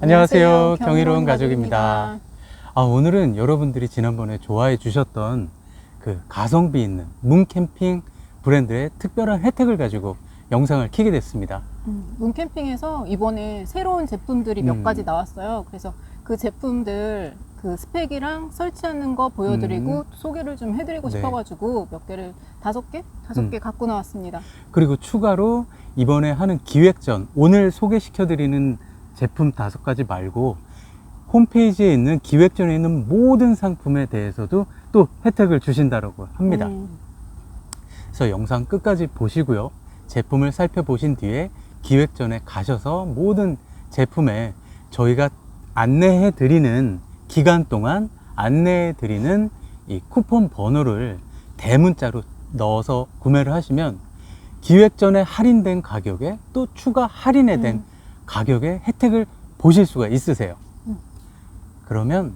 안녕하세요. 경이로운 가족입니다. 오늘은 여러분들이 지난번에 좋아해 주셨던 그 가성비 있는 문캠핑 브랜드의 특별한 혜택을 가지고 영상을 켜게 됐습니다. 문캠핑에서 이번에 새로운 제품들이 몇 가지 나왔어요. 그래서 그 제품들 그 스펙이랑 설치하는 거 보여드리고 소개를 좀 해드리고 네. 싶어가지고 몇 개를 다섯 개 갖고 나왔습니다. 그리고 추가로 이번에 하는 기획전, 오늘 소개시켜드리는 제품 5가지 말고 홈페이지에 있는 기획전에 있는 모든 상품에 대해서도 또 혜택을 주신다고 합니다. 그래서 영상 끝까지 보시고요. 제품을 살펴보신 뒤에 기획전에 가셔서 모든 제품에 저희가 안내해 드리는 기간 동안 안내해 드리는 이 쿠폰 번호를 대문자로 넣어서 구매를 하시면 기획전에 할인된 가격에 또 추가 할인에 된 가격의 혜택을 보실 수가 있으세요. 그러면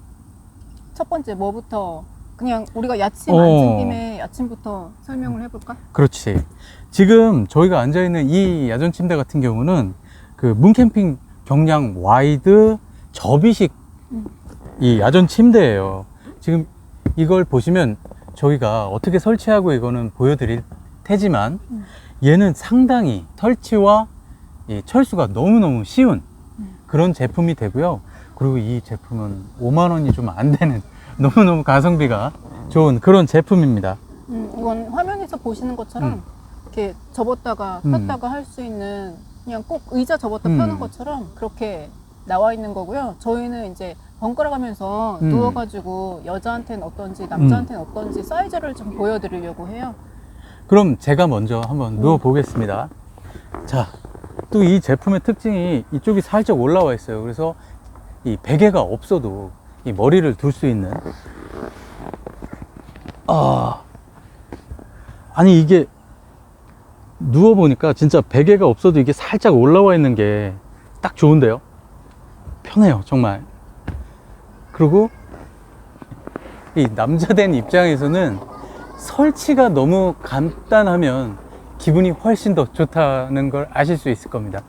첫 번째 뭐부터 그냥 우리가 야침 앉은 김에 야침부터 설명을 해볼까? 그렇지. 지금 저희가 앉아있는 이 야전 침대 같은 경우는 그 문캠핑 경량 와이드 접이식 이 야전 침대예요. 지금 이걸 보시면 저희가 어떻게 설치하고 이거는 보여드릴 테지만 얘는 상당히 설치와 이 철수가 너무너무 쉬운 그런 제품이 되고요. 그리고 이 제품은 5만 원이 좀 안 되는 너무너무 가성비가 좋은 그런 제품입니다. 이건 화면에서 보시는 것처럼 이렇게 접었다가 폈다가 할 수 있는 그냥 꼭 의자 접었다 펴는 것처럼 그렇게 나와 있는 거고요. 저희는 이제 번갈아 가면서 누워가지고 여자한테는 어떤지 남자한테는 어떤지 사이즈를 좀 보여드리려고 해요. 그럼 제가 먼저 한번 누워 보겠습니다. 자, 또 이 제품의 특징이 이쪽이 살짝 올라와 있어요. 그래서 이 베개가 없어도 이 머리를 둘 수 있는 아니 이게 누워보니까 진짜 베개가 없어도 이게 살짝 올라와 있는 게 딱 좋은데요. 편해요 정말. 그리고 이 남자 된 입장에서는 설치가 너무 간단하면 기분이 훨씬 더 좋다는 걸 아실 수 있을 겁니다.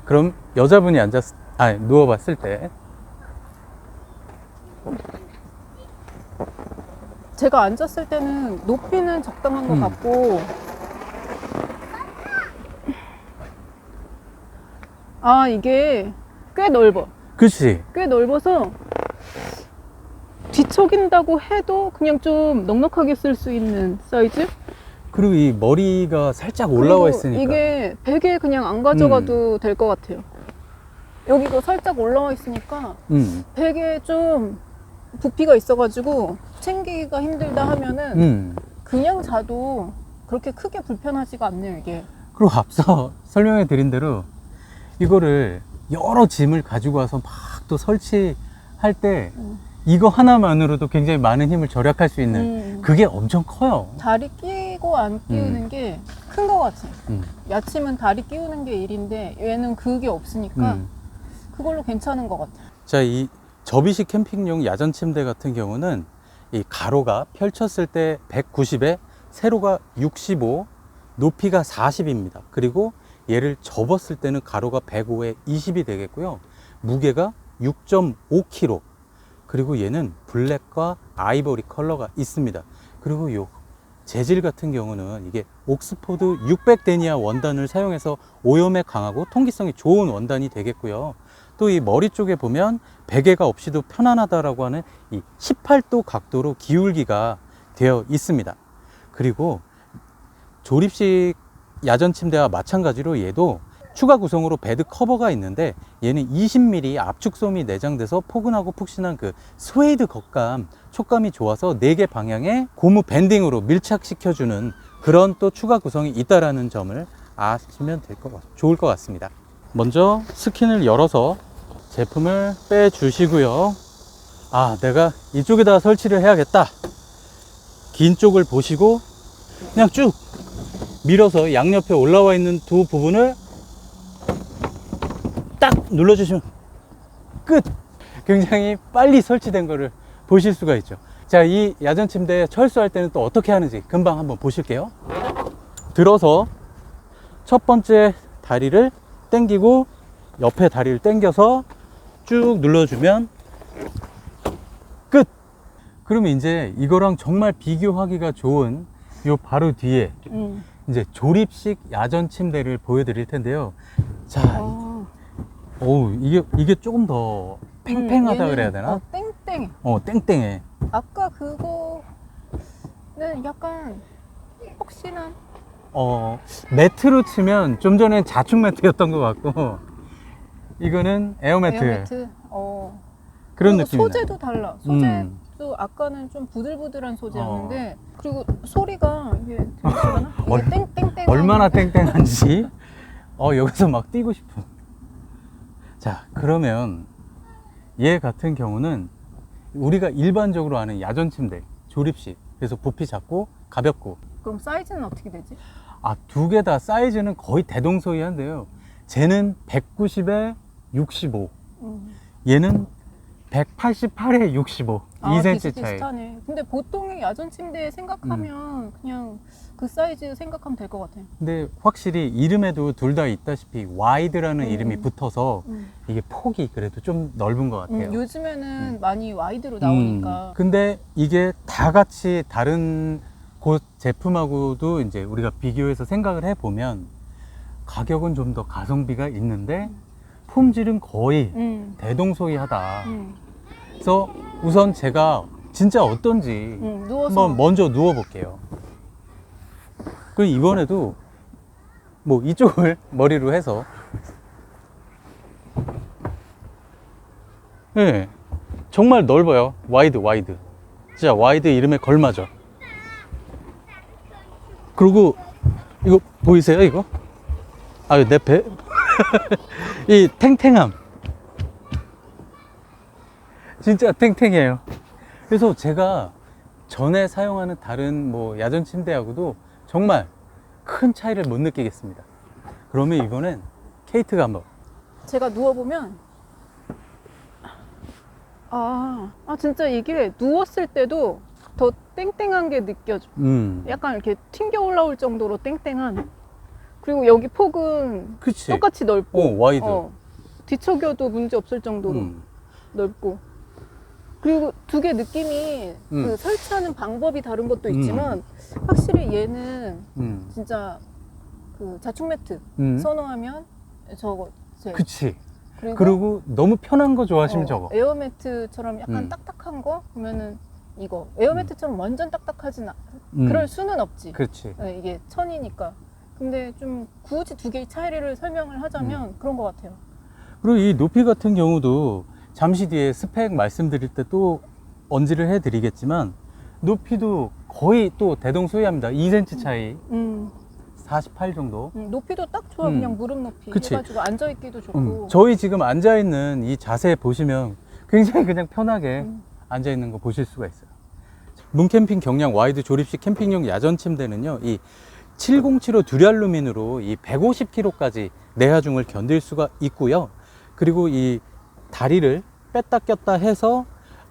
그럼 여자분이 누워봤을 때 제가 앉았을 때는 높이는 적당한 것 같고 이게 꽤 넓어. 그치? 꽤 넓어서 뒤척인다고 해도 그냥 좀 넉넉하게 쓸 수 있는 사이즈? 그리고 이 머리가 살짝 올라와 있으니까 이게 베개 그냥 안 가져가도 될 것 같아요. 여기가 살짝 올라와 있으니까 베개에 좀 부피가 있어가지고 챙기기가 힘들다 하면은 그냥 자도 그렇게 크게 불편하지가 않네요 이게. 그리고 앞서 설명해 드린 대로 이거를 여러 짐을 가지고 와서 막 또 설치할 때 이거 하나만으로도 굉장히 많은 힘을 절약할 수 있는 그게 엄청 커요. 다리 끼고 안 끼우는 게 큰 것 같아. 야침은 다리 끼우는 게 일인데 얘는 그게 없으니까 그걸로 괜찮은 것 같아. 자, 이 접이식 캠핑용 야전 침대 같은 경우는 이 가로가 펼쳤을 때 190에 세로가 65, 높이가 40입니다. 그리고 얘를 접었을 때는 가로가 105에 20이 되겠고요. 무게가 6.5kg. 그리고 얘는 블랙과 아이보리 컬러가 있습니다. 그리고 요 재질 같은 경우는 이게 옥스포드 600 데니아 원단을 사용해서 오염에 강하고 통기성이 좋은 원단이 되겠고요. 또 이 머리 쪽에 보면 베개가 없이도 편안하다라고 하는 이 18도 각도로 기울기가 되어 있습니다. 그리고 조립식 야전 침대와 마찬가지로 얘도 추가 구성으로 베드 커버가 있는데 얘는 20mm 압축솜이 내장돼서 포근하고 푹신한 그 스웨이드 촉감이 좋아서 4개 방향의 고무 밴딩으로 밀착시켜주는 그런 또 추가 구성이 있다라는 점을 아시면 좋을 것 같습니다. 먼저 스킨을 열어서 제품을 빼주시고요. 내가 이쪽에다 설치를 해야겠다. 긴 쪽을 보시고 그냥 쭉 밀어서 양옆에 올라와 있는 두 부분을 딱 눌러주시면 끝! 굉장히 빨리 설치된 거를 보실 수가 있죠. 자, 이 야전 침대 철수할 때는 또 어떻게 하는지 금방 한번 보실게요. 들어서 첫 번째 다리를 당기고 옆에 다리를 당겨서 쭉 눌러주면 끝. 그러면 이제 이거랑 정말 비교하기가 좋은 요 바로 뒤에 이제 조립식 야전 침대를 보여드릴 텐데요. 자, 오, 이게 조금 더 팽팽하다 그래야 되나? 땡땡해. 땡땡해. 아까 그거는 약간 혹시나 매트로 치면 좀 전에 자축 매트였던 것 같고, 이거는 에어매트. 에어매트. 그런 그리고 느낌이네. 소재도 달라. 소재도 아까는 좀 부들부들한 소재였는데, 그리고 소리가 이게 들리시려나? 이게 땡땡땡. 얼마나 땡땡한지 여기서 막 뛰고 싶어. 자, 그러면 얘 같은 경우는 우리가 일반적으로 아는 야전 침대 조립식, 그래서 부피 작고 가볍고. 그럼 사이즈는 어떻게 되지? 두 개 다 사이즈는 거의 대동소이한데요. 쟤는 190에 65, 얘는 188에 65, 2cm 차이. 비슷하네. 근데 보통의 야전 침대 생각하면 그냥 그 사이즈 생각하면 될 것 같아요. 근데 확실히 이름에도 둘 다 있다시피 와이드라는 이름이 붙어서 이게 폭이 그래도 좀 넓은 것 같아요. 요즘에는 많이 와이드로 나오니까. 근데 이게 다 같이 다른 곳 제품하고도 이제 우리가 비교해서 생각을 해보면 가격은 좀 더 가성비가 있는데 품질은 거의 대동소이하다. 그래서 우선 제가 진짜 어떤지 누워서 한번 먼저 누워 볼게요. 그리고 이번에도 뭐 이쪽을 머리로 해서, 네, 정말 넓어요. 와이드. 진짜 와이드 이름에 걸맞아. 그리고 이거 보이세요? 이거? 내 배? 이 탱탱함. 진짜 탱탱해요. 그래서 제가 전에 사용하는 다른 뭐 야전 침대하고도 정말 큰 차이를 못 느끼겠습니다. 그러면 이번엔 케이트가 한번. 제가 누워보면 진짜 이게 누웠을 때도 더 땡땡한 게 느껴져. 약간 이렇게 튕겨 올라올 정도로 땡땡한. 그리고 여기 폭은 그치. 똑같이 넓고 와이드. 뒤척여도 문제 없을 정도로 넓고. 그리고 두 개 느낌이 그 설치하는 방법이 다른 것도 있지만 확실히 얘는 진짜 그 자축 매트 선호하면 저거 그치. 그리고 너무 편한 거 좋아하시면 저거. 에어매트처럼 약간 딱딱한 거 보면은 이거 에어매트처럼 완전 딱딱하진 그럴 수는 없지. 그렇지. 네, 이게 천이니까. 근데 좀 굳이 두 개의 차이를 설명을 하자면 그런 것 같아요. 그리고 이 높이 같은 경우도 잠시 뒤에 스펙 말씀드릴 때 또 언지를 해드리겠지만 높이도 거의 또 대동소이합니다. 2cm 차이, 48 정도. 높이도 딱 좋아. 그냥 무릎 높이 그치. 해가지고 앉아있기도 좋고. 저희 지금 앉아있는 이 자세 보시면 굉장히 그냥 편하게 앉아있는 거 보실 수가 있어요. 문캠핑 경량 와이드 조립식 캠핑용 야전 침대는요, 이 7075 듀랄루민으로 이 150kg까지 내하중을 견딜 수가 있고요. 그리고 이 다리를 뺐다 꼈다 해서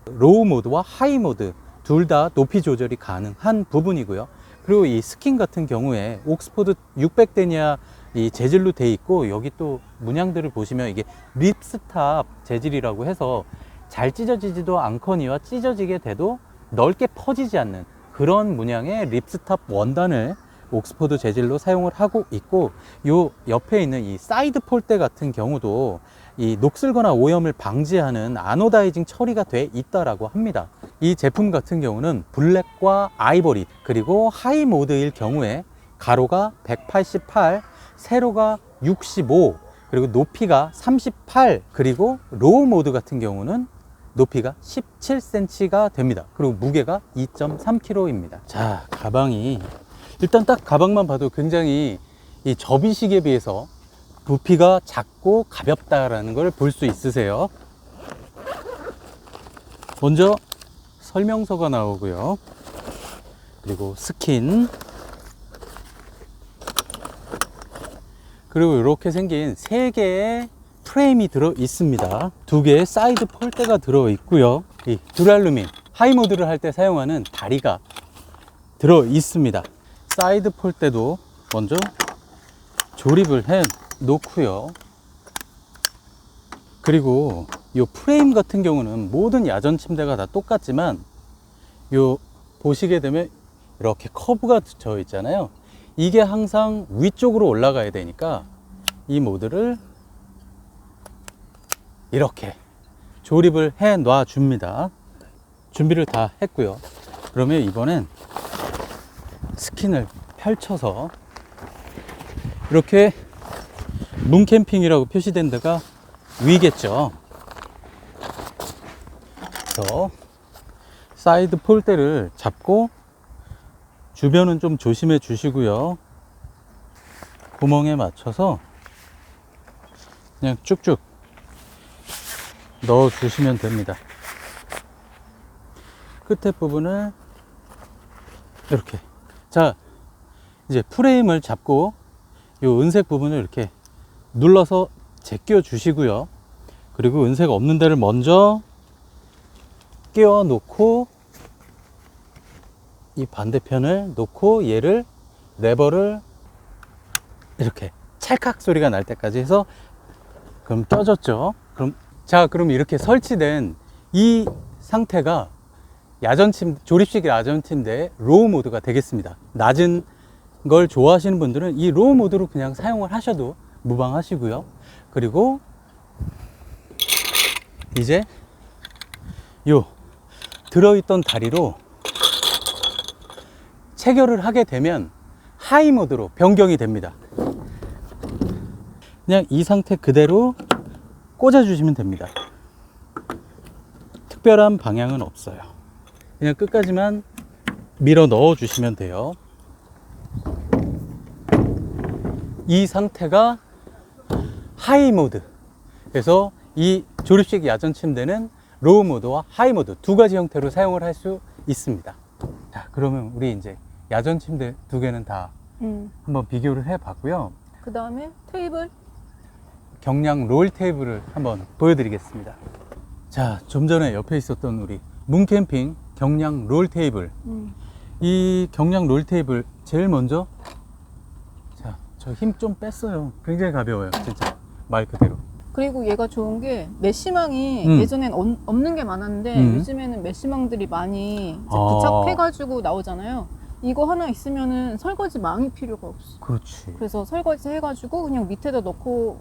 로우 모드와 하이 모드 둘 다 높이 조절이 가능한 부분이고요. 그리고 이 스킨 같은 경우에 옥스포드 600데니아 이 재질로 돼 있고, 여기 또 문양들을 보시면 이게 립스탑 재질이라고 해서 잘 찢어지지도 않거니와 찢어지게 돼도 넓게 퍼지지 않는 그런 문양의 립스탑 원단을 옥스포드 재질로 사용을 하고 있고, 요 옆에 있는 이 사이드 폴대 같은 경우도 이 녹슬거나 오염을 방지하는 아노다이징 처리가 돼 있다라고 합니다. 이 제품 같은 경우는 블랙과 아이보리 그리고 하이 모드일 경우에 가로가 188, 세로가 65, 그리고 높이가 38, 그리고 로우 모드 같은 경우는 높이가 17cm가 됩니다. 그리고 무게가 2.3kg입니다. 자, 가방이 일단 딱 가방만 봐도 굉장히 이 접이식에 비해서 부피가 작고 가볍다라는 걸 볼 수 있으세요. 먼저 설명서가 나오고요. 그리고 스킨, 그리고 이렇게 생긴 3개의 프레임이 들어 있습니다. 2개의 사이드 폴대가 들어 있고요. 이 듀랄루민 하이 모드를 할 때 사용하는 다리가 들어 있습니다. 사이드 폴대도 먼저 조립을 해 놓고요. 그리고 요 프레임 같은 경우는 모든 야전 침대가 다 똑같지만 요 보시게 되면 이렇게 커브가 져 있잖아요. 이게 항상 위쪽으로 올라가야 되니까 이 모드를 이렇게 조립을 해 놔 줍니다. 준비를 다 했고요. 그러면 이번엔 스킨을 펼쳐서 이렇게 문캠핑이라고 표시된 데가 위겠죠. 그래서 사이드 폴대를 잡고 주변은 좀 조심해 주시고요. 구멍에 맞춰서 그냥 쭉쭉 넣어 주시면 됩니다. 끝에 부분을 이렇게. 자, 이제 프레임을 잡고 요 은색 부분을 이렇게 눌러서 제껴 주시고요. 그리고 은색 없는 데를 먼저 끼워 놓고 이 반대편을 놓고 얘를 레버를 이렇게 찰칵 소리가 날 때까지 해서 그럼 껴졌죠. 그럼 이렇게 설치된 이 상태가 조립식 야전 침대의 로우 모드가 되겠습니다. 낮은 걸 좋아하시는 분들은 이 로우 모드로 그냥 사용을 하셔도 무방하시고요. 그리고 이제 요 들어있던 다리로 체결을 하게 되면 하이 모드로 변경이 됩니다. 그냥 이 상태 그대로 꽂아 주시면 됩니다. 특별한 방향은 없어요. 그냥 끝까지만 밀어 넣어 주시면 돼요. 이 상태가 하이 모드. 그래서 이 조립식 야전 침대는 로우 모드와 하이 모드 두 가지 형태로 사용을 할 수 있습니다. 자, 그러면 우리 이제 야전 침대 두 개는 다 한번 비교를 해 봤고요. 그 다음에 테이블. 경량 롤 테이블을 한번 보여드리겠습니다. 자, 좀 전에 옆에 있었던 우리 문캠핑 경량 롤 테이블. 이 경량 롤 테이블 제일 먼저, 자, 저 힘 좀 뺐어요. 굉장히 가벼워요, 진짜 말 그대로. 그리고 얘가 좋은 게 메쉬망이 예전엔 없는 게 많았는데 요즘에는 메쉬망들이 많이 이제 부착해가지고 나오잖아요. 이거 하나 있으면은 설거지 망이 필요가 없어. 그렇지. 그래서 설거지 해가지고 그냥 밑에다 넣고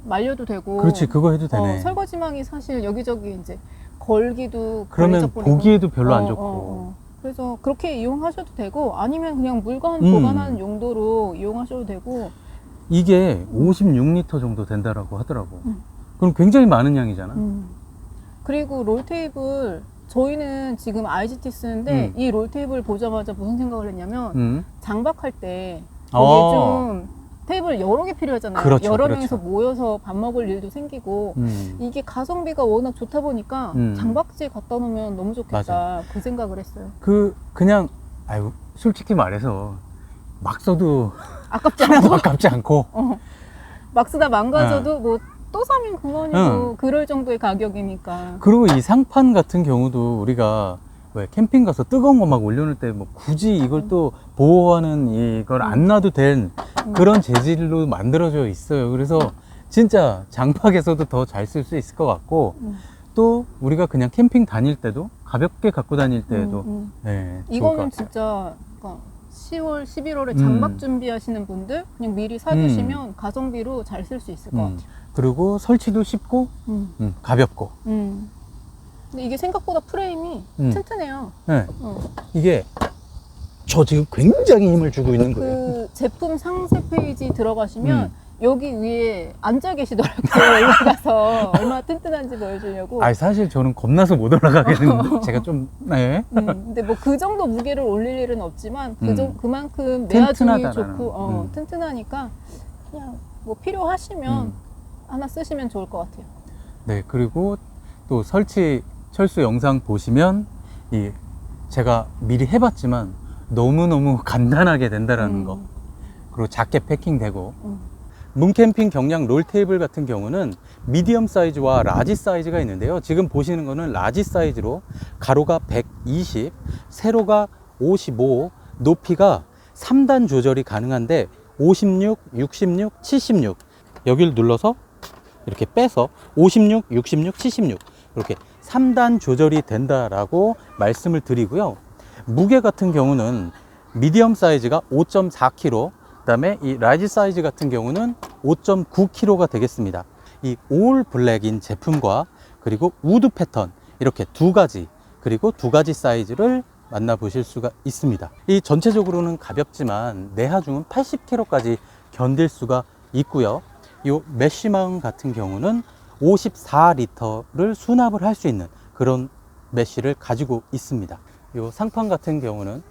말려도 되고. 그렇지, 그거 해도 되네. 설거지망이 사실 여기저기 이제 걸기도 그러면 걸리적거리고. 보기에도 별로 안 좋고. 그래서 그렇게 이용하셔도 되고 아니면 그냥 물건 음. 보관하는 용도로 이용하셔도 되고. 이게 56리터 정도 된다라고 하더라고. 그럼 굉장히 많은 양이잖아. 그리고 롤테이블 저희는 지금 IGT 쓰는데 이 롤테이블 보자마자 무슨 생각을 했냐면 장박할 때 거기에 좀 테이블 여러 개 필요하잖아요. 그렇죠, 여러 그렇죠. 명이서 모여서 밥 먹을 일도 생기고 이게 가성비가 워낙 좋다 보니까 장박지에 갖다 놓으면 너무 좋겠다. 맞아. 그 생각을 했어요. 그냥 아유, 솔직히 말해서 막 써도 아깝지 않아서 아깝지 않고. 막 쓰다 망가져도 뭐 또 사면 그만이고 그럴 정도의 가격이니까. 그리고 이 상판 같은 경우도 우리가 왜 캠핑 가서 뜨거운 거 막 올려놓을 때 뭐 굳이 이걸 또 보호하는 이걸 안 놔도 된 그런 재질로 만들어져 있어요. 그래서 진짜 장박에서도 더 잘 쓸 수 있을 것 같고 또 우리가 그냥 캠핑 다닐 때도 가볍게 갖고 다닐 때도 네, 좋을 것 이거는 같아요. 진짜 그러니까 10월, 11월에 장박 준비하시는 분들 그냥 미리 사두시면 가성비로 잘 쓸 수 있을 것 같아요. 그리고 설치도 쉽고 가볍고. 근데 이게 생각보다 프레임이 튼튼해요. 네. 이게 저 지금 굉장히 힘을 주고 있는 거예요. 그 제품 상세 페이지 들어가시면 여기 위에 앉아 계시더라고요. 올라가서 얼마나 튼튼한지 보여주려고. 아니 사실 저는 겁나서 못 올라가겠는데 제가 좀 네. 근데 뭐 그 정도 무게를 올릴 일은 없지만 그만큼 내화중이 튼튼하다, 좋고 나는. 튼튼하니까 그냥 뭐 필요하시면 하나 쓰시면 좋을 것 같아요. 네, 그리고 또 철수 영상 보시면 이 제가 미리 해봤지만 너무너무 간단하게 된다라는 거. 그리고 작게 패킹되고. 문캠핑 경량 롤 테이블 같은 경우는 미디엄 사이즈와 라지 사이즈가 있는데요. 지금 보시는 거는 라지 사이즈로 가로가 120, 세로가 55, 높이가 3단 조절이 가능한데 56, 66, 76 여기를 눌러서 이렇게 빼서 56, 66, 76 이렇게 3단 조절이 된다라고 말씀을 드리고요. 무게 같은 경우는 미디엄 사이즈가 5.4kg, 그다음에 이 라지 사이즈 같은 경우는 5.9kg가 되겠습니다. 이 올 블랙인 제품과 그리고 우드 패턴 이렇게 두 가지, 그리고 두 가지 사이즈를 만나보실 수가 있습니다. 이 전체적으로는 가볍지만 내하중은 80kg까지 견딜 수가 있고요. 이 메쉬망 같은 경우는 54리터를 수납을 할 수 있는 그런 메쉬를 가지고 있습니다. 이 상판 같은 경우는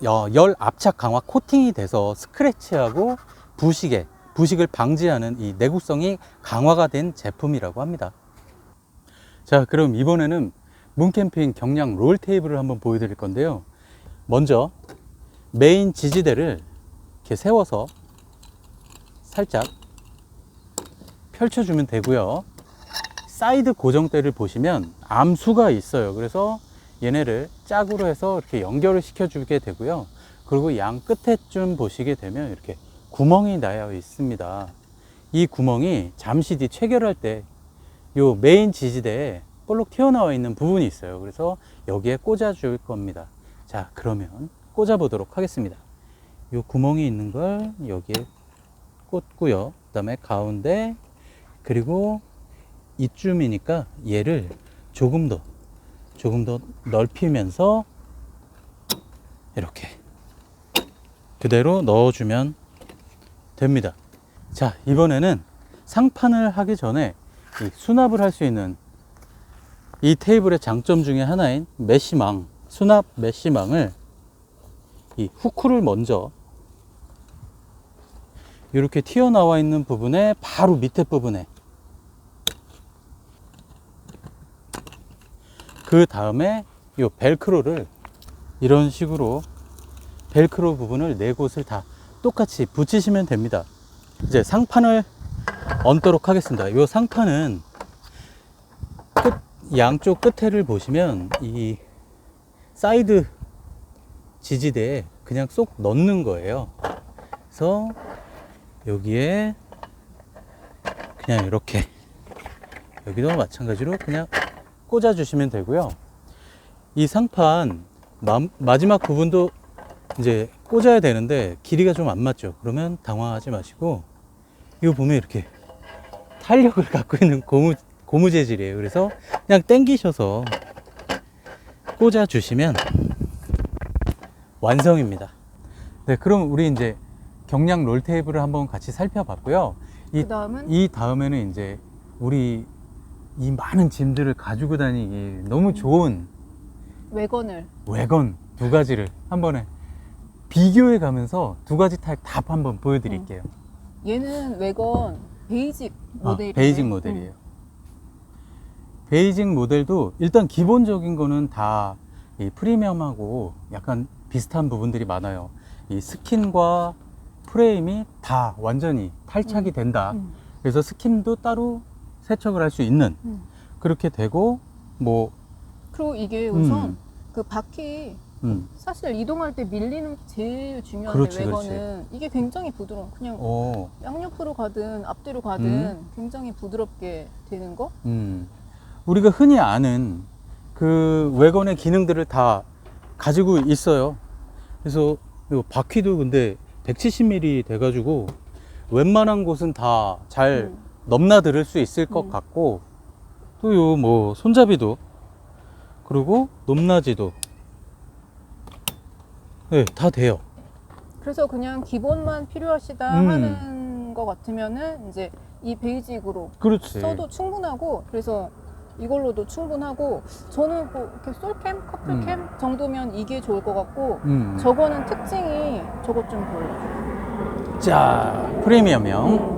열 압착 강화 코팅이 돼서 스크래치하고 부식을 방지하는 이 내구성이 강화가 된 제품이라고 합니다. 자, 그럼 이번에는 문캠핑 경량 롤 테이블을 한번 보여드릴 건데요. 먼저 메인 지지대를 이렇게 세워서 살짝 펼쳐주면 되고요. 사이드 고정대를 보시면 암수가 있어요. 그래서 얘네를 짝으로 해서 이렇게 연결을 시켜주게 되고요. 그리고 양 끝에쯤 보시게 되면 이렇게 구멍이 나여 있습니다. 이 구멍이 잠시 뒤 체결할 때 이 메인 지지대에 볼록 튀어나와 있는 부분이 있어요. 그래서 여기에 꽂아 줄 겁니다. 자, 그러면 꽂아 보도록 하겠습니다. 이 구멍이 있는 걸 여기에 꽂고요. 그 다음에 가운데, 그리고 이쯤이니까 얘를 조금 더 넓히면서 이렇게 그대로 넣어주면 됩니다. 자, 이번에는 상판을 하기 전에 이 수납을 할 수 있는 이 테이블의 장점 중에 하나인 수납 메쉬망을 이 후크를 먼저 이렇게 튀어나와 있는 부분에 바로 밑에 부분에, 그 다음에 이 벨크로를 이런 식으로 벨크로 부분을 네 곳을 다 똑같이 붙이시면 됩니다. 이제 상판을 얹도록 하겠습니다. 이 상판은 양쪽 끝에를 보시면 이 사이드 지지대에 그냥 쏙 넣는 거예요. 그래서 여기에 그냥 이렇게, 여기도 마찬가지로 그냥 꽂아 주시면 되고요. 이 상판 마지막 부분도 이제 꽂아야 되는데 길이가 좀 안 맞죠. 그러면 당황하지 마시고, 이거 보면 이렇게 탄력을 갖고 있는 고무 재질이에요. 그래서 그냥 당기셔서 꽂아 주시면 완성입니다. 네, 그럼 우리 이제 경량 롤 테이블을 한번 같이 살펴봤고요. 이 다음에는 이제 우리 이 많은 짐들을 가지고 다니기 너무 좋은 외건 두 가지를 한 번에 비교해 가면서 두 가지 타입 다 한번 보여드릴게요. 얘는 외건 베이직 모델이에요. 베이직 모델이에요. 베이직 모델도 일단 기본적인 거는 다 이 프리미엄하고 약간 비슷한 부분들이 많아요. 이 스킨과 프레임이 다 완전히 탈착이 된다. 그래서 스킨도 따로 세척을 할 수 있는 그렇게 되고, 뭐 그리고 이게 우선 그 바퀴 사실 이동할 때 밀리는 게 제일 중요한데, 그렇지, 외건은 이게 굉장히 부드러워. 그냥 양옆으로 가든 앞뒤로 가든 굉장히 부드럽게 되는 거. 우리가 흔히 아는 그 외건의 기능들을 다 가지고 있어요. 그래서 이 바퀴도 근데 170mm 돼가지고 웬만한 곳은 다 잘 넘나들을 수 있을 것 같고, 또 요 뭐 손잡이도, 그리고 높낮이도 네, 다 돼요. 그래서 그냥 기본만 필요하시다 하는 거 같으면은 이제 이 베이직으로 그렇지. 써도 충분하고, 그래서 이걸로도 충분하고, 저는 뭐 이렇게 솔캠, 커플캠 정도면 이게 좋을 것 같고, 저거는 특징이 저것 좀 보여요. 자, 프리미엄형.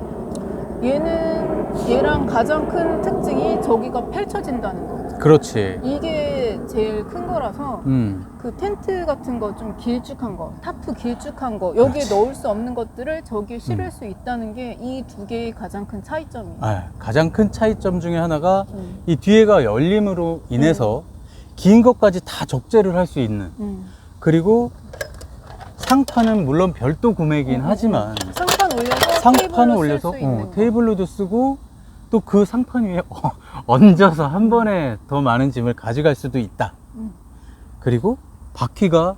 얘랑 가장 큰 특징이 저기가 펼쳐진다는 거. 그렇지. 이게 제일 큰 거라서 그 텐트 같은 거 좀 길쭉한 거, 타프 길쭉한 거, 여기에 그렇지. 넣을 수 없는 것들을 저기에 실을 수 있다는 게 이 두 개의 가장 큰 차이점이에요. 가장 큰 차이점 중에 하나가 이 뒤에가 열림으로 인해서 긴 것까지 다 적재를 할 수 있는, 그리고 상판은 물론 별도 구매이긴 하지만 상판 올려서 상판을 테이블로 올려서 쓸수 있는 거. 테이블로도 쓰고 또 그 상판 위에 얹어서 한 번에 더 많은 짐을 가져갈 수도 있다. 그리고 바퀴가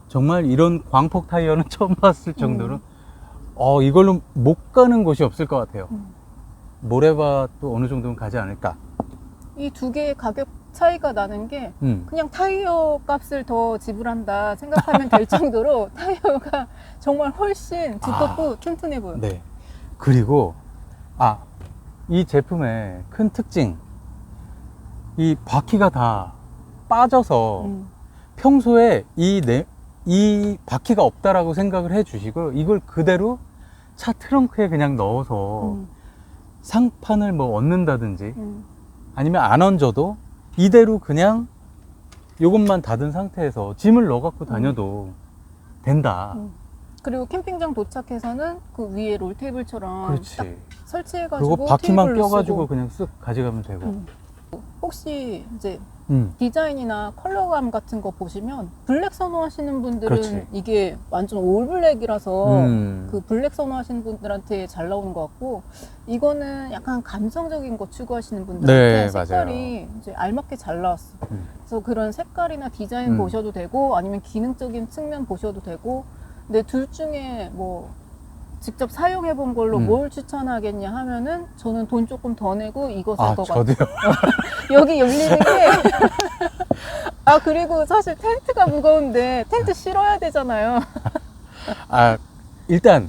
정말 이런 광폭 타이어는 처음 봤을 정도로 이걸로 못 가는 곳이 없을 것 같아요. 모래밭도 어느 정도는 가지 않을까. 이 두 개의 가격 차이가 나는 게 그냥 타이어 값을 더 지불한다 생각하면 될 정도로 타이어가 정말 훨씬 두껍고 튼튼해 보여요. 네. 그리고 이 제품의 큰 특징, 이 바퀴가 다 빠져서 평소에 이 바퀴가 없다라고 생각을 해 주시고 이걸 그대로 차 트렁크에 그냥 넣어서 상판을 뭐 얹는다든지 아니면 안 얹어도 이대로 그냥 요것만 닫은 상태에서 짐을 넣어 갖고 다녀도 된다. 그리고 캠핑장 도착해서는 그 위에 롤테이블처럼 그렇지. 딱 설치해가지고 그리고 바퀴만 테이블로 껴가지고 쓰고. 그냥 쓱 가져가면 되고. 혹시 이제 음. 디자인이나 컬러감 같은 거 보시면 블랙 선호하시는 분들은 그렇지. 이게 완전 올블랙이라서 음. 그 블랙 선호하시는 분들한테 잘 나오는 것 같고, 이거는 약간 감성적인 거 추구하시는 분들한테 네, 색깔이 이제 알맞게 잘 나왔어. 그래서 그런 색깔이나 디자인 보셔도 되고 아니면 기능적인 측면 보셔도 되고, 근데 둘 중에 뭐 직접 사용해 본 걸로 뭘 추천하겠냐 하면은 저는 돈 조금 더 내고 이거 살 것 같아요. 저도요. 여기 열리는 게 그리고 사실 텐트가 무거운데 텐트 실어야 되잖아요. 일단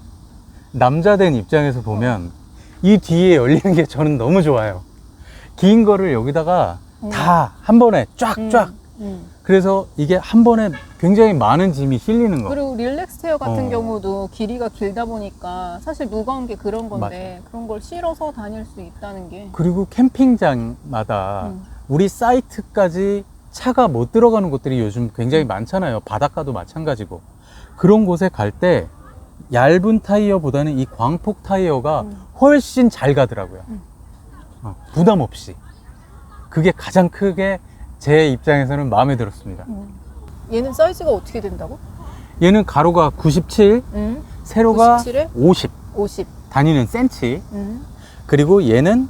남자된 입장에서 보면 이 뒤에 열리는 게 저는 너무 좋아요. 긴 거를 여기다가 다 한 번에 쫙쫙. 그래서 이게 한 번에 굉장히 많은 짐이 실리는 거. 그리고 릴렉스 체어 같은 경우도 길이가 길다 보니까 사실 무거운 게 그런 건데 그런 걸 실어서 다닐 수 있다는 게. 그리고 캠핑장마다 우리 사이트까지 차가 못 들어가는 곳들이 요즘 굉장히 많잖아요. 바닷가도 마찬가지고. 그런 곳에 갈 때 얇은 타이어보다는 이 광폭 타이어가 훨씬 잘 가더라고요. 부담 없이. 그게 가장 크게 제 입장에서는 마음에 들었습니다. 얘는 사이즈가 어떻게 된다고? 얘는 가로가 97, 세로가 97에 50 50. 다니는 센치. 그리고 얘는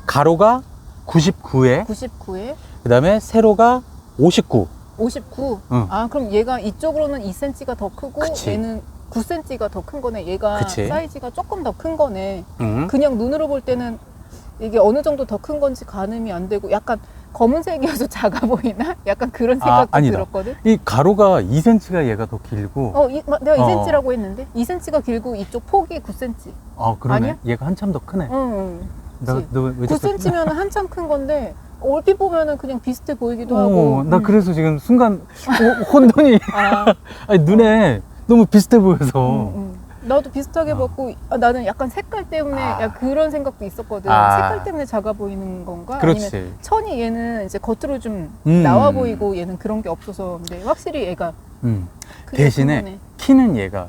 가로가 99에 99에 그 다음에 세로가 59. 59. 응. 그럼 얘가 이쪽으로는 2cm가 더 크고 그치. 얘는 9cm가 더 큰 거네. 얘가 그치. 사이즈가 조금 더 큰 거네. 응. 그냥 눈으로 볼 때는 이게 어느 정도 더 큰 건지 가늠이 안 되고 약간 검은색이어서 작아 보이나? 약간 그런 생각도 아니다. 들었거든. 이 가로가 2cm가 얘가 더 길고. 내가 2cm라고 했는데 2cm가 길고 이쪽 폭이 9cm. 그러네. 아니야? 얘가 한참 더 크네. 응. 너왜 9cm면 한참 큰 건데 얼핏 보면은 그냥 비슷해 보이기도 하고. 나 그래서 지금 순간 혼돈이 아니, 눈에 너무 비슷해 보여서. 나도 비슷하게 봤고 나는 약간 색깔 때문에 그런 생각도 있었거든. 색깔 때문에 작아 보이는 건가? 그렇지. 아니면 천이 얘는 이제 겉으로 좀 나와 보이고 얘는 그런 게 없어서. 근데 확실히 얘가 크게 대신에 큰 거네. 키는 얘가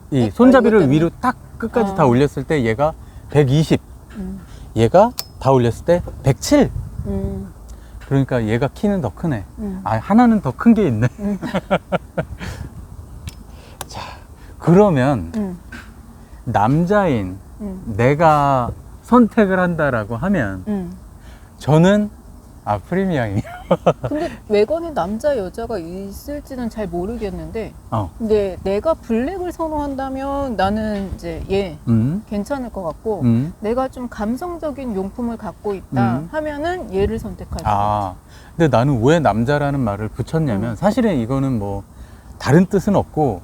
이 이거 손잡이를 때문에? 위로 딱 끝까지 다 올렸을 때 얘가 120, 얘가 다 올렸을 때 107. 그러니까 얘가 키는 더 크네. 하나는 더 큰 게 있네. 자, 그러면 남자인 내가 선택을 한다라고 하면 저는 프리미엄이요. 근데 외관에 남자 여자가 있을지는 잘 모르겠는데 근데 내가 블랙을 선호한다면 나는 이제 얘 괜찮을 것 같고 내가 좀 감성적인 용품을 갖고 있다 하면은 얘를 선택할 것 같아. 근데 나는 왜 남자라는 말을 붙였냐면 사실은 이거는 뭐 다른 뜻은 없고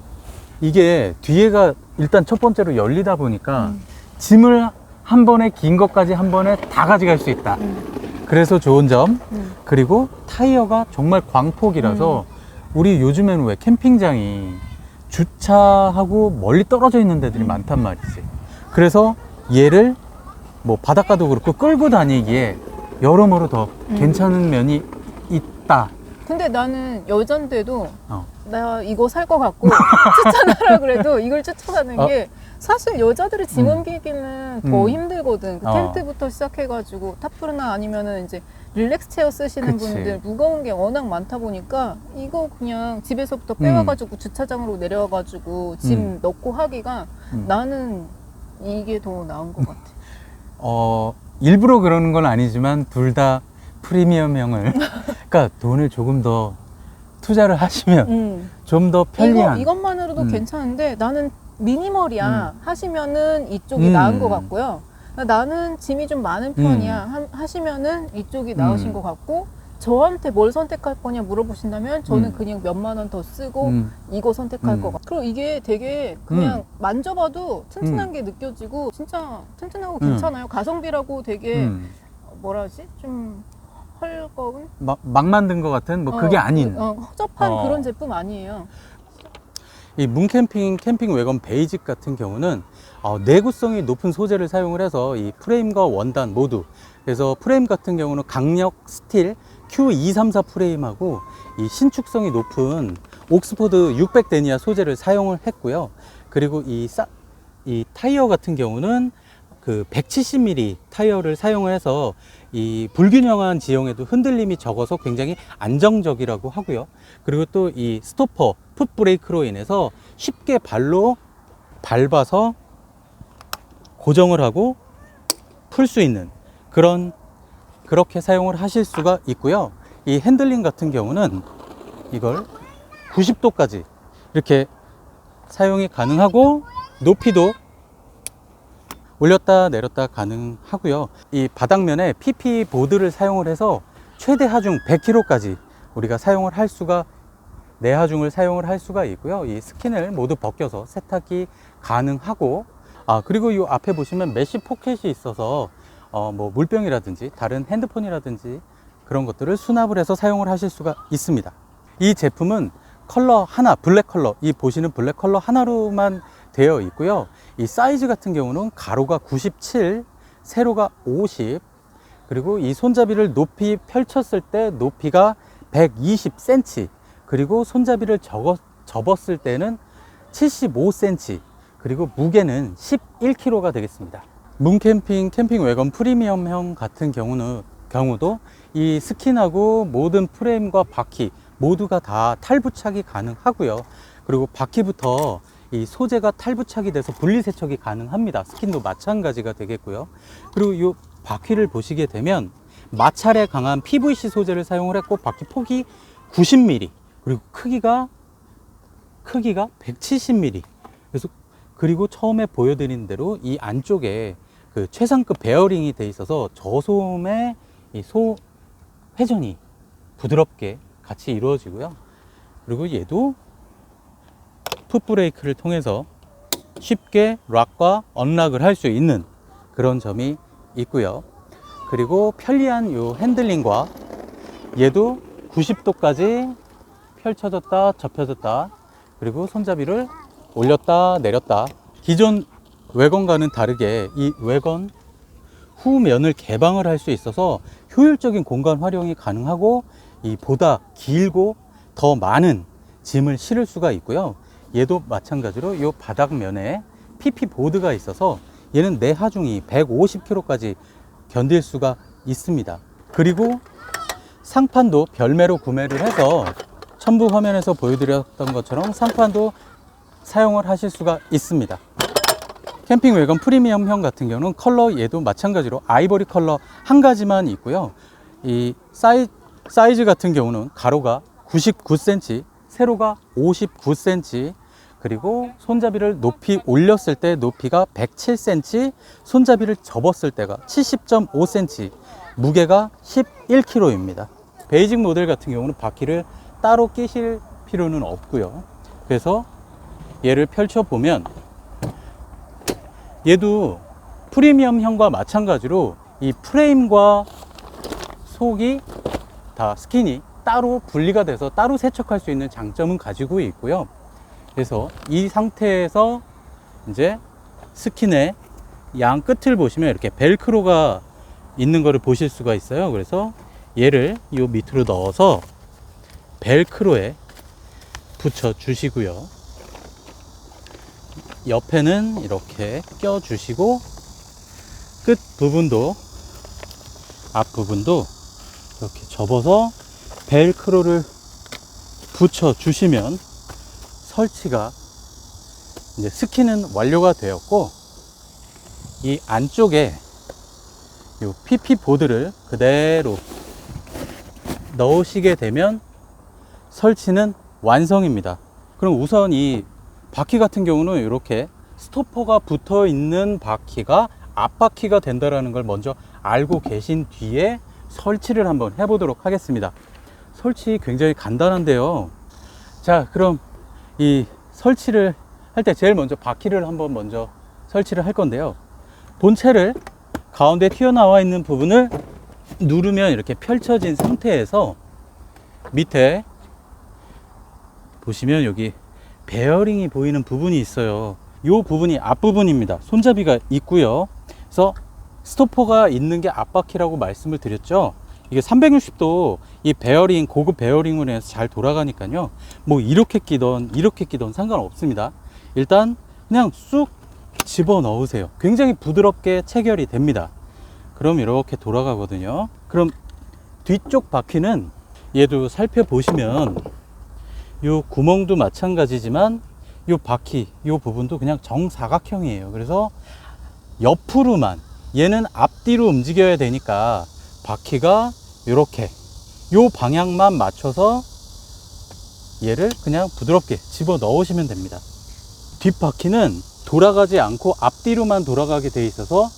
이게 뒤에가 일단 첫 번째로 열리다 보니까 짐을 한 번에 긴 것까지 한 번에 다 가져갈 수 있다. 그래서 좋은 점. 그리고 타이어가 정말 광폭이라서 우리 요즘에는 왜 캠핑장이 주차하고 멀리 떨어져 있는 데들이 많단 말이지. 그래서 얘를 뭐 바닷가도 그렇고 끌고 다니기에 여러모로 더 괜찮은 면이 있다. 근데 나는 여잔데도 나 이거 살 것 같고 추천하라 그래도 이걸 추천하는 게 사실 여자들이 짐 옮기기는 더 힘들거든. 그 텐트부터 시작해가지고 타프르나 아니면은 이제 릴렉스 체어 쓰시는 그치. 분들 무거운 게 워낙 많다 보니까 이거 그냥 집에서부터 빼와가지고 주차장으로 내려와가지고 짐 넣고 하기가 나는 이게 더 나은 것 같아. 일부러 그러는 건 아니지만 둘 다 프리미엄형을 그러니까 돈을 조금 더 투자를 하시면 좀 더 편리한 이것만으로도 괜찮은데 나는 미니멀이야 하시면은 이쪽이 나은 것 같고요. 나는 짐이 좀 많은 편이야 하시면은 이쪽이 나으신 것 같고, 저한테 뭘 선택할 거냐 물어보신다면 저는 그냥 몇만 원 더 쓰고 이거 선택할 것 같아요. 그리고 이게 되게 그냥 만져봐도 튼튼한 게 느껴지고 진짜 튼튼하고 괜찮아요. 가성비라고 되게 뭐라 하지? 좀 헐거운? 막 만든 것 같은 뭐 그게 아닌 허접한 그런 제품 아니에요. 이 문캠핑 캠핑 외건 베이직 같은 경우는 내구성이 높은 소재를 사용을 해서 이 프레임과 원단 모두, 그래서 프레임 같은 경우는 강력 스틸 Q234 프레임하고 이 신축성이 높은 옥스포드 600 데니아 소재를 사용을 했고요. 그리고 이 타이어 같은 경우는 그 170mm 타이어를 사용을 해서 이 불균형한 지형에도 흔들림이 적어서 굉장히 안정적이라고 하고요. 그리고 또 이 스토퍼 풋 브레이크로 인해서 쉽게 발로 밟아서 고정을 하고 풀 수 있는 그렇게 사용을 하실 수가 있고요. 이 핸들링 같은 경우는 이걸 90도까지 이렇게 사용이 가능하고 높이도 올렸다 내렸다 가능하고요. 이 바닥면에 PP 보드를 사용을 해서 최대 하중 100kg까지 우리가 사용을 할 수가, 내하중을 사용을 할 수가 있고요. 이 스킨을 모두 벗겨서 세탁이 가능하고, 그리고 이 앞에 보시면 메쉬 포켓이 있어서 뭐 물병이라든지 다른 핸드폰이라든지 그런 것들을 수납을 해서 사용을 하실 수가 있습니다. 이 제품은 컬러 하나, 블랙 컬러, 이 보시는 블랙 컬러 하나로만 되어 있고요. 이 사이즈 같은 경우는 가로가 97, 세로가 50, 그리고 이 손잡이를 높이 펼쳤을 때 높이가 120cm, 그리고 손잡이를 접었을 때는 75cm, 그리고 무게는 11kg가 되겠습니다. 문캠핑 캠핑 외건 프리미엄형 같은 경우도 이 스킨하고 모든 프레임과 바퀴 모두가 다 탈부착이 가능하고요. 그리고 바퀴부터 이 소재가 탈부착이 돼서 분리세척이 가능합니다. 스킨도 마찬가지가 되겠고요. 그리고 이 바퀴를 보시게 되면 마찰에 강한 PVC 소재를 사용을 했고, 바퀴 폭이 90mm, 그리고 크기가 170mm. 그리고 처음에 보여드린 대로 이 안쪽에 그 최상급 베어링이 돼 있어서 저소음의 이 회전이 부드럽게 같이 이루어지고요. 그리고 얘도 풋브레이크를 통해서 쉽게 락과 언락을 할 수 있는 그런 점이 있고요. 그리고 편리한 요 핸들링과 얘도 90도까지 펼쳐졌다 접혀졌다, 그리고 손잡이를 올렸다 내렸다. 기존 외건과는 다르게 이 외건 후면을 개방을 할 수 있어서 효율적인 공간 활용이 가능하고, 이 보다 길고 더 많은 짐을 실을 수가 있고요. 얘도 마찬가지로 이 바닥면에 PP 보드가 있어서 얘는 내하중이 150kg까지 견딜 수가 있습니다. 그리고 상판도 별매로 구매를 해서 첨부 화면에서 보여드렸던 것처럼 상판도 사용을 하실 수가 있습니다. 캠핑 외건 프리미엄형 같은 경우는 컬러 얘도 마찬가지로 아이보리 컬러 한 가지만 있고요. 이 사이즈 같은 경우는 가로가 99cm, 세로가 59cm, 그리고 손잡이를 높이 올렸을 때 높이가 107cm, 손잡이를 접었을 때가 70.5cm, 무게가 11kg입니다. 베이직 모델 같은 경우는 바퀴를 따로 끼실 필요는 없고요. 그래서 얘를 펼쳐보면 얘도 프리미엄형과 마찬가지로 이 프레임과 속이 다 스킨이 따로 분리가 돼서 따로 세척할 수 있는 장점은 가지고 있고요. 그래서 이 상태에서 이제 스킨의 양 끝을 보시면 이렇게 벨크로가 있는 것을 보실 수가 있어요. 그래서 얘를 요 밑으로 넣어서 벨크로에 붙여 주시고요. 옆에는 이렇게 껴 주시고, 끝 부분도 앞 부분도 이렇게 접어서 벨크로를 붙여 주시면 설치가 이제 스킨은 완료가 되었고, 이 안쪽에 요 PP 보드를 그대로 넣으시게 되면 설치는 완성입니다. 그럼 우선 이 바퀴 같은 경우는 이렇게 스토퍼가 붙어 있는 바퀴가 앞바퀴가 된다라는 걸 먼저 알고 계신 뒤에 설치를 한번 해보도록 하겠습니다. 설치 굉장히 간단한데요. 자, 그럼 이 설치를 할 때 제일 먼저 바퀴를 한번 먼저 설치를 할 건데요. 본체를 가운데 튀어나와 있는 부분을 누르면 이렇게 펼쳐진 상태에서 밑에 보시면 여기 베어링이 보이는 부분이 있어요. 이 부분이 앞부분입니다. 손잡이가 있고요. 그래서 스토퍼가 있는 게 앞바퀴라고 말씀을 드렸죠. 이게 360도 이 베어링, 고급 베어링으로 해서 잘 돌아가니까요. 뭐 이렇게 끼던 상관없습니다. 일단 그냥 쑥 집어 넣으세요. 굉장히 부드럽게 체결이 됩니다. 그럼 이렇게 돌아가거든요. 그럼 뒤쪽 바퀴는 얘도 살펴보시면 요 구멍도 마찬가지지만 요 바퀴 요 부분도 그냥 정사각형이에요. 그래서 옆으로만, 얘는 앞뒤로 움직여야 되니까 바퀴가 이렇게 요 방향만 맞춰서 얘를 그냥 부드럽게 집어 넣으시면 됩니다. 뒷바퀴는 돌아가지 않고 앞뒤로만 돌아가게 돼 있어서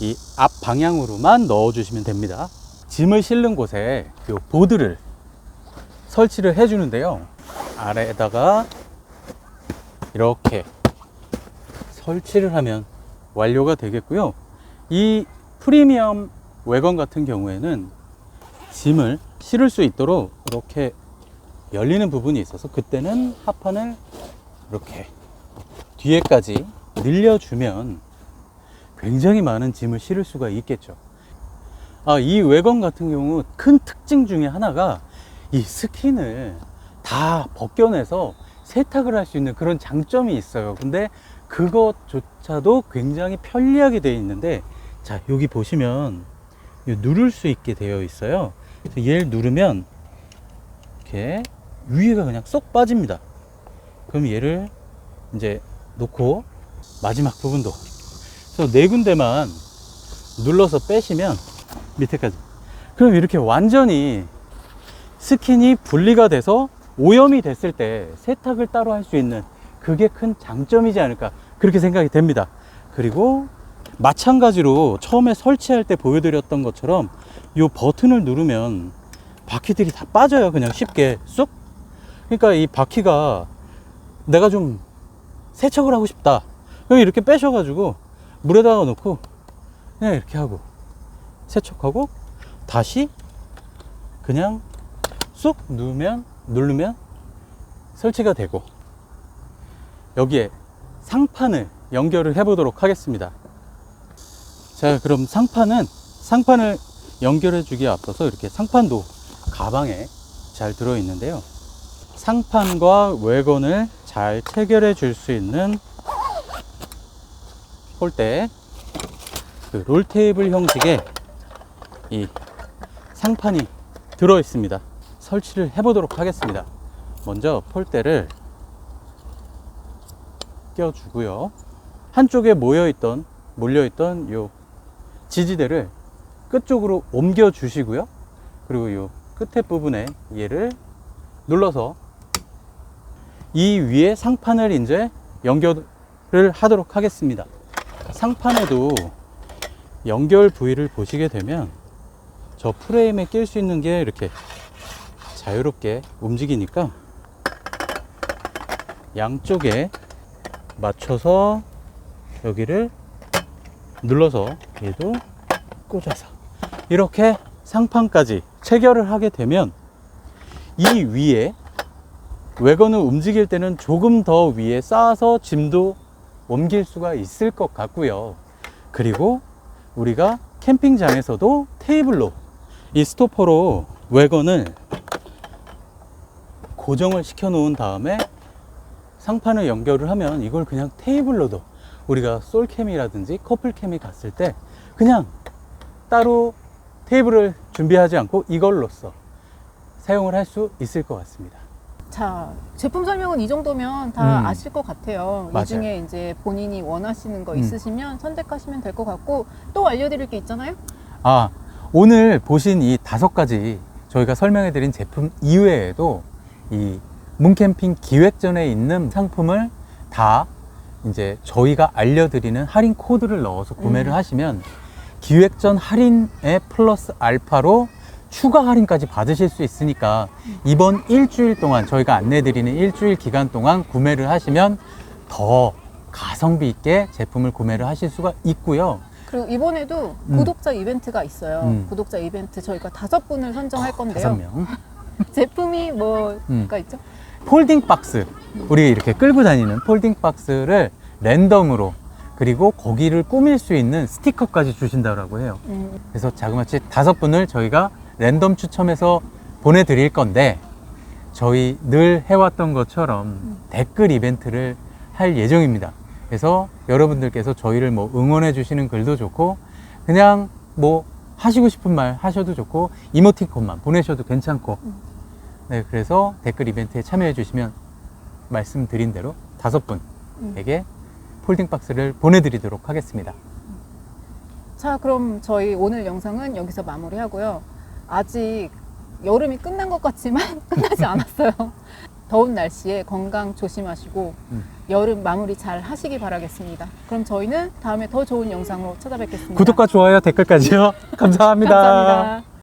이 앞 방향으로만 넣어 주시면 됩니다. 짐을 실는 곳에 요 보드를 설치를 해 주는데요. 아래에다가 이렇게 설치를 하면 완료가 되겠고요. 이 프리미엄 외건 같은 경우에는 짐을 실을 수 있도록 이렇게 열리는 부분이 있어서 그때는 하판을 이렇게 뒤에까지 늘려주면 굉장히 많은 짐을 실을 수가 있겠죠. 이 외건 같은 경우 큰 특징 중에 하나가 이 스킨을 다 벗겨내서 세탁을 할 수 있는 그런 장점이 있어요. 근데 그것조차도 굉장히 편리하게 되어 있는데, 자, 여기 보시면 누를 수 있게 되어 있어요. 그래서 얘를 누르면 이렇게 위에가 그냥 쏙 빠집니다. 그럼 얘를 이제 놓고 마지막 부분도, 그래서 네 군데만 눌러서 빼시면 밑에까지, 그럼 이렇게 완전히 스킨이 분리가 돼서 오염이 됐을 때 세탁을 따로 할 수 있는, 그게 큰 장점이지 않을까 그렇게 생각이 됩니다. 그리고 마찬가지로 처음에 설치할 때 보여드렸던 것처럼 이 버튼을 누르면 바퀴들이 다 빠져요. 그냥 쉽게 쑥. 그러니까 이 바퀴가 내가 좀 세척을 하고 싶다, 그럼 이렇게 빼셔가지고 물에다가 넣고 그냥 이렇게 하고 세척하고 다시 그냥 쑥 누르면 설치가 되고, 여기에 상판을 연결을 해 보도록 하겠습니다. 자, 그럼 상판을 연결해 주기에 앞서서 이렇게 상판도 가방에 잘 들어 있는데요. 상판과 외건을 잘 체결해 줄 수 있는 폴대, 그 롤테이블 형식의 이 상판이 들어 있습니다. 설치를 해 보도록 하겠습니다. 먼저 폴대를 껴주고요. 한쪽에 몰려있던 요 지지대를 끝쪽으로 옮겨 주시고요. 그리고 요 끝에 부분에 얘를 눌러서 이 위에 상판을 이제 연결을 하도록 하겠습니다. 상판에도 연결 부위를 보시게 되면 저 프레임에 낄 수 있는 게 이렇게 자유롭게 움직이니까 양쪽에 맞춰서 여기를 눌러서 얘도 꽂아서 이렇게 상판까지 체결을 하게 되면 이 위에 외건을 움직일 때는 조금 더 위에 쌓아서 짐도 옮길 수가 있을 것 같고요. 그리고 우리가 캠핑장에서도 테이블로 이 스토퍼로 외건을 고정을 시켜 놓은 다음에 상판을 연결을 하면 이걸 그냥 테이블로도, 우리가 솔캠이라든지 커플캠이 갔을 때 그냥 따로 테이블을 준비하지 않고 이걸로써 사용을 할 수 있을 것 같습니다. 자, 제품 설명은 이 정도면 다 음. 아실 것 같아요. 맞아요. 이 중에 이제 본인이 원하시는 거 음. 있으시면 선택하시면 될 것 같고, 또 알려드릴 게 있잖아요? 아, 오늘 보신 이 5가지 저희가 설명해 드린 제품 이외에도 이 문캠핑 기획전에 있는 상품을 다 이제 저희가 알려드리는 할인 코드를 넣어서 구매를 하시면 기획전 할인에 플러스 알파로 추가 할인까지 받으실 수 있으니까 이번 일주일 동안 저희가 안내드리는 일주일 기간 동안 구매를 하시면 더 가성비 있게 제품을 구매를 하실 수가 있고요. 그리고 이번에도 구독자 이벤트가 있어요. 구독자 이벤트 저희가 5분을 선정할 건데요. 5명. 제품이 뭐가 있죠? 폴딩 박스, 우리 이렇게 끌고 다니는 폴딩 박스를 랜덤으로, 그리고 거기를 꾸밀 수 있는 스티커까지 주신다고 해요. 그래서 자그마치 5분을 저희가 랜덤 추첨해서 보내드릴 건데, 저희 늘 해왔던 것처럼 댓글 이벤트를 할 예정입니다. 그래서 여러분들께서 저희를 뭐 응원해 주시는 글도 좋고, 그냥 뭐 하시고 싶은 말 하셔도 좋고, 이모티콘만 보내셔도 괜찮고, 네, 그래서 댓글 이벤트에 참여해 주시면 말씀드린 대로 5분에게 폴딩 박스를 보내드리도록 하겠습니다. 자, 그럼 저희 오늘 영상은 여기서 마무리하고요. 아직 여름이 끝난 것 같지만 끝나지 않았어요. 더운 날씨에 건강 조심하시고 여름 마무리 잘 하시기 바라겠습니다. 그럼 저희는 다음에 더 좋은 영상으로 찾아뵙겠습니다. 구독과 좋아요, 댓글까지요. 감사합니다. 감사합니다.